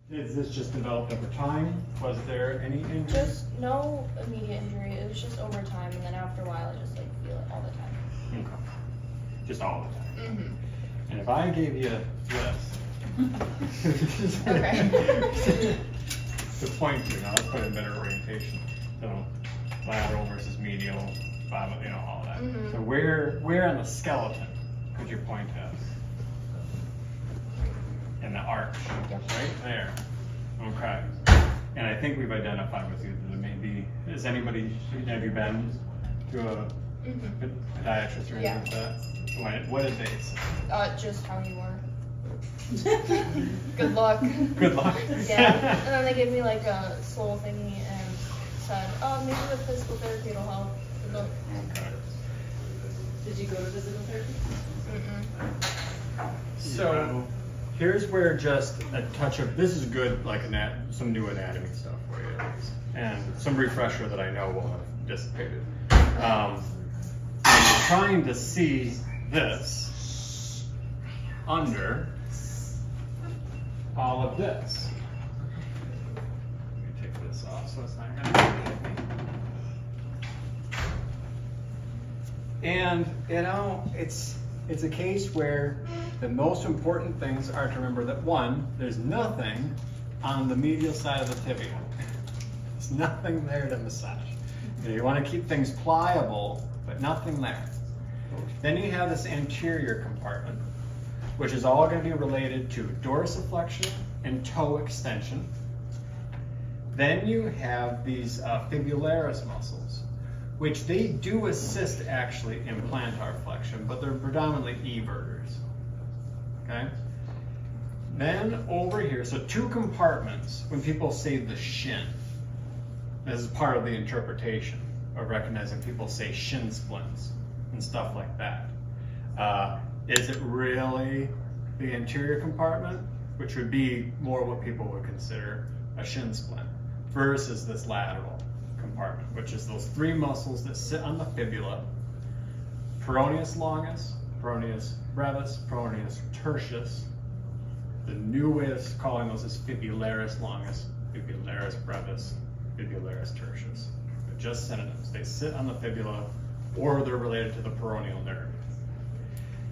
Is this just developed over time? Was there any injury? Just no immediate injury. It was just over time, and then after a while, I just like feel it all the time. Okay. Just all the time. Mm-hmm. And if I gave you this, Okay. to point to, now let's put in better orientation. So lateral versus medial, bottom, you know, all that. Mm-hmm. So where on the skeleton could you point to? In the arch, right there. Okay. And I think we've identified with you that it may be, have you been to a podiatrist or anything like that? What did they say? Just how you are. Good luck. Good luck. Yeah. And then they gave me like a slow thingy and said, maybe the physical therapy will help. Okay. Did you go to physical therapy? So here's where just a touch of, this is good, like some new anatomy stuff for you, and some refresher that I know will have dissipated. I'm trying to see this under all of this. Let me take this off so it's not going to hit me. And you know, it's a case where the most important things are to remember that one, there's nothing on the medial side of the tibia. There's nothing there to massage. You want to keep things pliable, but nothing there. Then you have this anterior compartment, which is all going to be related to dorsiflexion and toe extension. Then you have these fibularis muscles, which they do assist actually in plantar flexion, but they're predominantly everters. Okay? Then over here, so two compartments, when people say the shin, this is part of the interpretation of recognizing people say shin splints and stuff like that. Is it really the anterior compartment, which would be more what people would consider a shin splint, versus this lateral compartment, which is those three muscles that sit on the fibula: peroneus longus, peroneus brevis, peroneus tertius. The new way of calling those is fibularis longus, fibularis brevis, fibularis tertius. They're just synonyms. They sit on the fibula, or they're related to the peroneal nerve.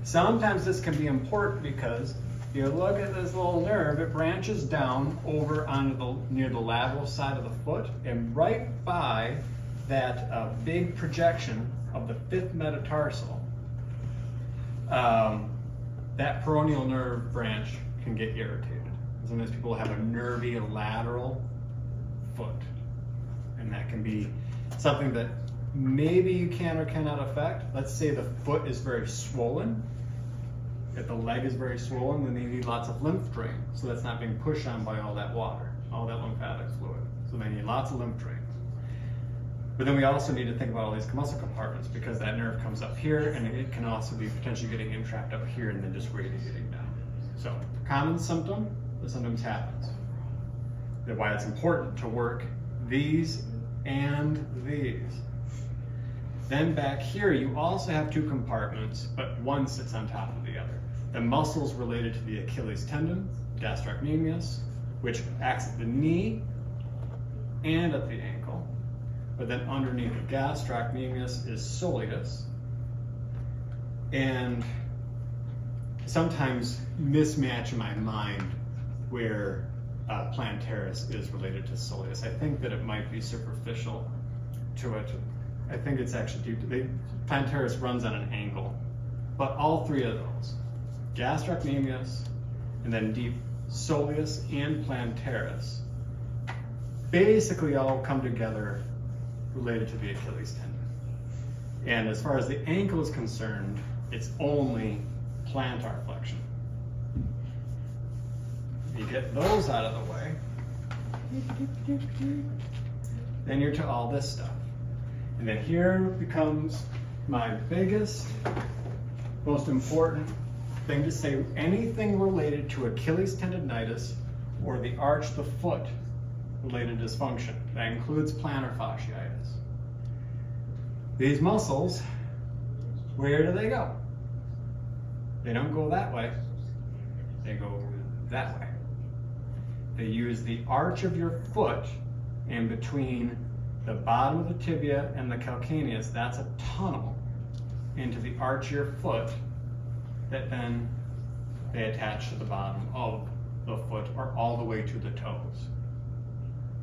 Sometimes this can be important because if you look at this little nerve, it branches down over onto near the lateral side of the foot, and right by that big projection of the fifth metatarsal, that peroneal nerve branch can get irritated. Sometimes people have a nervy lateral foot, and that can be something that maybe you can or cannot affect. Let's say the foot is very swollen. If the leg is very swollen, then they need lots of lymph drain, so that's not being pushed on by all that water, all that lymphatic fluid. So they need lots of lymph drain. But then we also need to think about all these muscle compartments, because that nerve comes up here, and it can also be potentially getting entrapped up here and then just radiating down. So common symptom that sometimes happens. That's why it's important to work these and these. Then back here, you also have two compartments, but one sits on top of the other. The muscles related to the Achilles tendon, gastrocnemius, which acts at the knee and at the ankle. But then underneath the gastrocnemius is soleus. And sometimes mismatch in my mind where plantaris is related to soleus. I think that it might be superficial to it. I think it's actually deep. Plantaris runs on an angle, but all three of those, gastrocnemius, and then deep soleus and plantaris, basically all come together related to the Achilles tendon. And as far as the ankle is concerned, it's only plantar flexion. You get those out of the way, then you're to all this stuff. And then here becomes my biggest, most important thing to say. Anything related to Achilles tendonitis or the arch of the foot related dysfunction. That includes plantar fasciitis. These muscles, where do they go? They don't go that way. They go that way. they use the arch of your foot in between the bottom of the tibia and the calcaneus. That's a tunnel into the arch of your foot that then they attach to the bottom of the foot or all the way to the toes.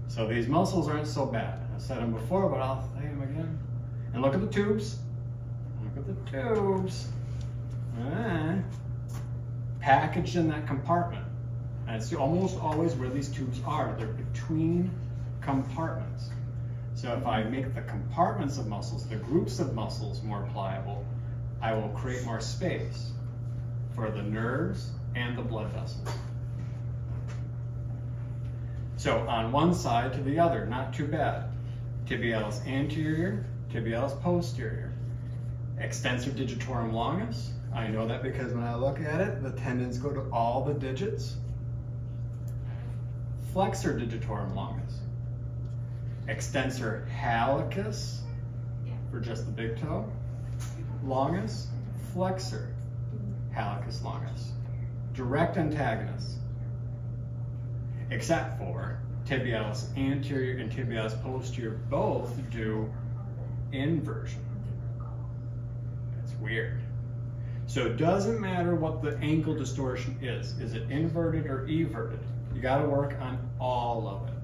So these muscles aren't so bad. I've said them before, but I'll say them again. And look at the tubes. Look at the tubes. Packaged in that compartment. And it's almost always where these tubes are. They're between compartments. So if I make the compartments of muscles, the groups of muscles more pliable, I will create more space for the nerves and the blood vessels. So on one side to the other, not too bad. Tibialis anterior, tibialis posterior. Extensor digitorum longus. I know that because when I look at it, the tendons go to all the digits. Flexor digitorum longus. Extensor hallucis for just the big toe. Longus, flexor hallucis longus. Direct antagonist. Except for tibialis anterior and tibialis posterior both do inversion. That's weird. So it doesn't matter what the ankle distortion is. Is it inverted or everted? You got to work on all of it.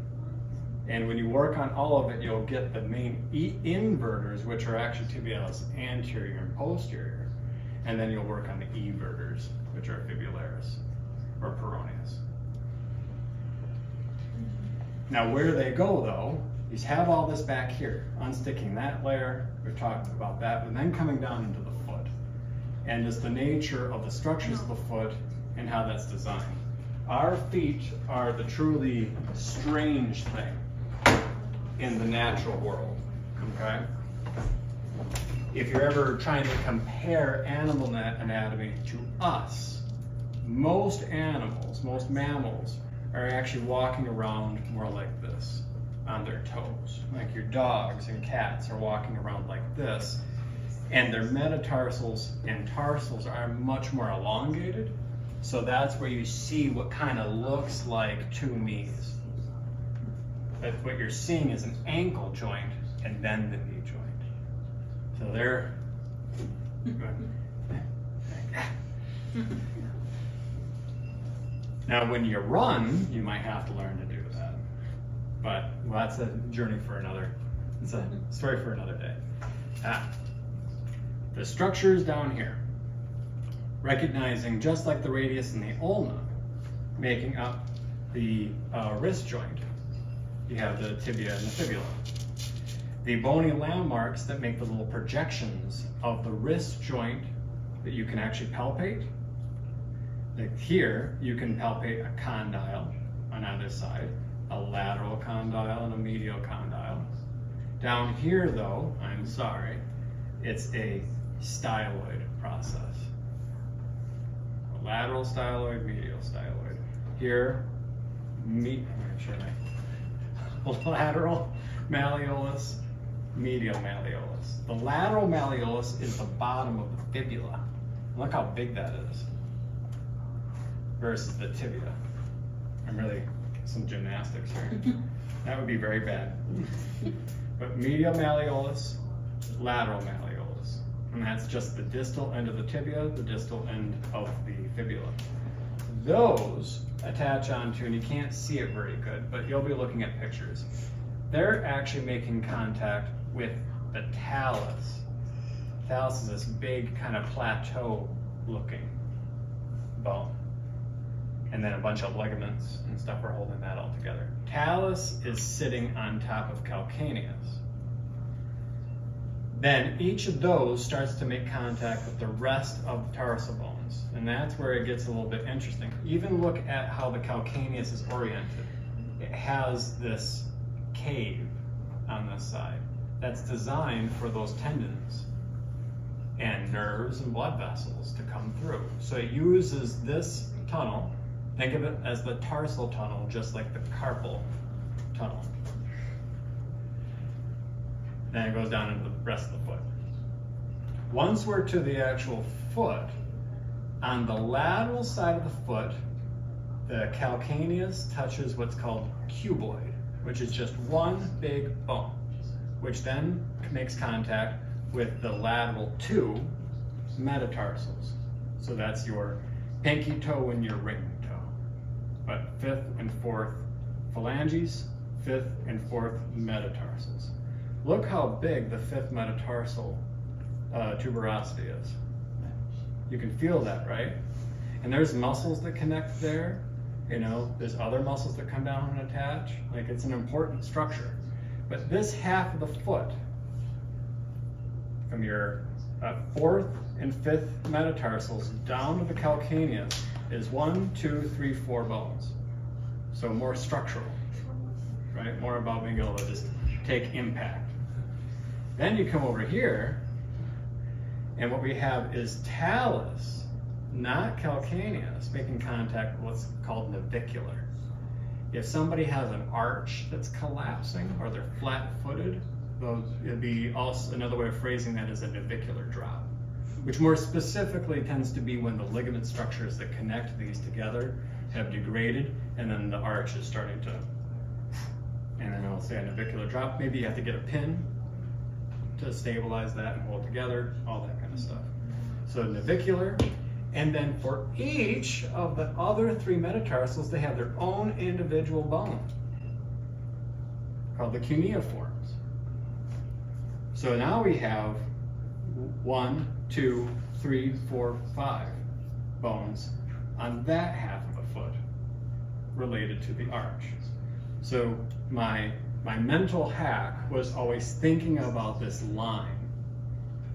And when you work on all of it, you'll get the main inverters, which are actually tibialis anterior and posterior. And then you'll work on the everters, which are fibularis or peroneus. Now where they go though, is have all this back here, unsticking that layer, we've talked about that, and then coming down into the foot. And just the nature of the structures of the foot and how that's designed. Our feet are the truly strange thing in the natural world, okay? If you're ever trying to compare animal anatomy to us, most animals, most mammals, are actually walking around more like this on their toes. Like your dogs and cats are walking around like this, and their metatarsals and tarsals are much more elongated. So that's where you see what kind of looks like two knees. But what you're seeing is an ankle joint and then the knee joint. So they're now when you run, you might have to learn to do that. But well, that's a journey for another, it's a story for another day. The structures down here, recognizing just like the radius and the ulna, making up the wrist joint. You have the tibia and the fibula. The bony landmarks that make the little projections of the wrist joint that you can actually palpate. Like here, you can palpate a condyle on either side, a lateral condyle and a medial condyle. Down here though, I'm sorry, it's a styloid process. A lateral styloid, medial styloid. Here, lateral malleolus, medial malleolus. The lateral malleolus is the bottom of the fibula. Look how big that is versus the tibia. I'm really some gymnastics here. That would be very bad. But medial malleolus, lateral malleolus. And that's just the distal end of the tibia, the distal end of the fibula. Those attach onto, and you can't see it very good, but you'll be looking at pictures. They're actually making contact with the talus. Talus is this big kind of plateau looking bone. And then a bunch of ligaments and stuff are holding that all together. Talus is sitting on top of calcaneus. Then each of those starts to make contact with the rest of the tarsal bones. And that's where it gets a little bit interesting. Even look at how the calcaneus is oriented. It has this cave on this side that's designed for those tendons and nerves and blood vessels to come through. So it uses this tunnel. Think of it as the tarsal tunnel, just like the carpal tunnel. Then it goes down into the rest of the foot. Once we're to the actual foot, on the lateral side of the foot, the calcaneus touches what's called cuboid, which is just one big bone, which then makes contact with the lateral two metatarsals. So that's your pinky toe and your ring toe. But fifth and fourth phalanges, fifth and fourth metatarsals. Look how big the fifth metatarsal tuberosity is. You can feel that, right? And there's muscles that connect there. You know, there's other muscles that come down and attach. Like, it's an important structure. But this half of the foot, from your fourth and fifth metatarsals down to the calcaneus, is 1, 2, 3, 4 bones. So more structural, right? More about being able to just take impact. Then you come over here, and what we have is talus, not calcaneus, making contact with what's called navicular. If somebody has an arch that's collapsing or they're flat-footed, it'd be also another way of phrasing that is a navicular drop, which more specifically tends to be when the ligament structures that connect these together have degraded, and then the arch is starting to, and then I'll say a navicular drop. Maybe you have to get a pin to stabilize that and hold together, all that kind of stuff. So navicular, and then for each of the other three metatarsals, they have their own individual bone called the cuneiforms. So now we have 1, 2, 3, 4, 5 bones on that half of the foot related to the arch. So my mental hack was always thinking about this line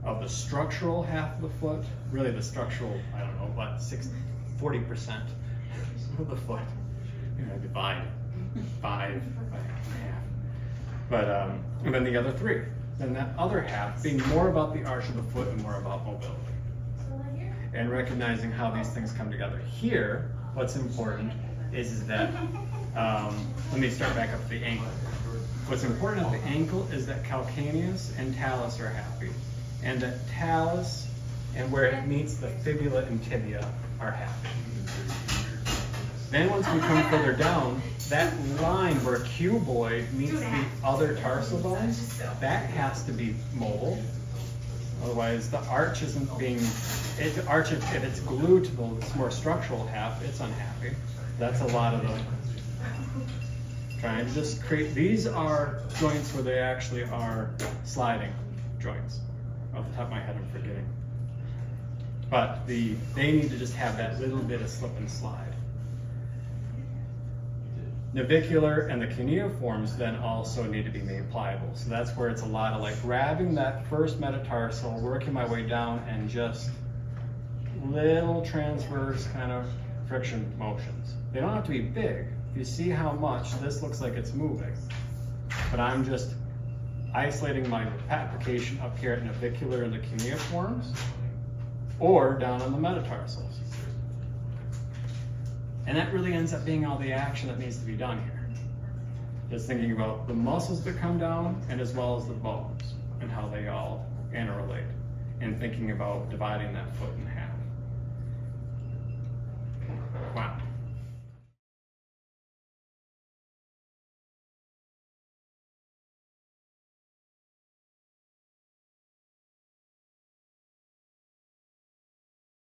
of the structural half of the foot, really the structural, I don't know, what, 40% of the foot, you know, divide 5 by half. But, and then the other 3. Then that other half being more about the arch of the foot and more about mobility. And recognizing how these things come together. Here, what's important is that, let me start back up at the ankle. What's important at the ankle is that calcaneus and talus are happy, and that talus and where it meets the fibula and tibia are happy. Then once we come further down, that line where cuboid meets the other tarsal bones, that has to be mobile. Otherwise, the arch isn't being, the arch, if it's glued to the more structural half, it's unhappy. That's a lot of the, trying to just create, these are joints where they actually are sliding joints. Off the top of my head, I'm forgetting. But they need to just have that little bit of slip and slide. Navicular and the cuneiforms then also need to be made pliable. So that's where it's a lot of like grabbing that first metatarsal, working my way down, and just little transverse kind of friction motions. They don't have to be big. You see how much this looks like it's moving. But I'm just isolating my application up here at navicular and the cuneiforms, or down on the metatarsals. And that really ends up being all the action that needs to be done here. Just thinking about the muscles that come down, and as well as the bones, and how they all interrelate, and thinking about dividing that foot in half.